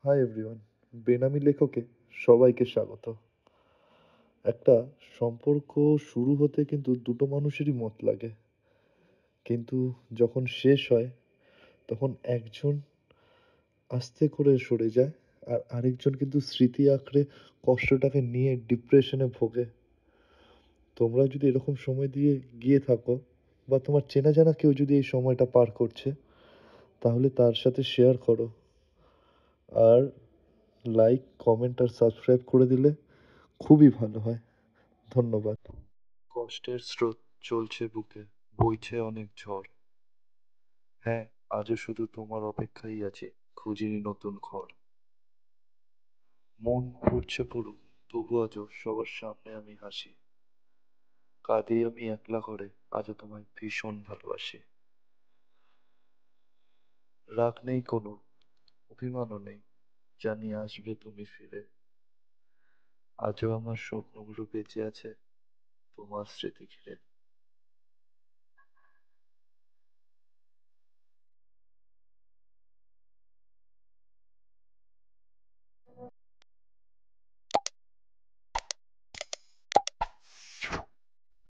Hi everyone, বেনামি লেখকে সবাইকে স্বাগত। একটা সম্পর্ক শুরু হতে কিন্তু দুটো মানুষেরই মত লাগে, কিন্তু যখন শেষ হয় তখন একজন আস্তে করে সরে যায়, আর আরেকজন কিন্তু স্মৃতি আঁকড়ে কষ্টটাকে নিয়ে ডিপ্রেশনে ভোগে। তোমরা যদি এরকম সময় দিয়ে গিয়ে থাকো, বা তোমার চেনা জানা কেউ যদি এই সময়টা পার করছে, তাহলে তার সাথে শেয়ার করো। আর লাইক, কমেন্ট আর সাবস্ক্রাইব করে দিলে খুবই ভালো হয়। ধন্যবাদ। কষ্টের স্রোত চলছে বুকে, বইছে অনেক ঝড়। হ্যাঁ, আজও শুধু তোমার অপেক্ষায় আছি, খুঁজিনি নতুন ঘর। মন ঘুরছে পুরো, তবু আজও সবার সামনে আমি হাসি। কাঁদি আমি একলা করে, আজও তোমায় ভীষণ ভালোবাসি। রাগ নেই কোনো, অভিমানও নেই, জানি আসবে তুমি ফিরে। আজও আমার স্বপ্নগুলো বেঁচে আছে তোমার স্মৃতি ঘিরে।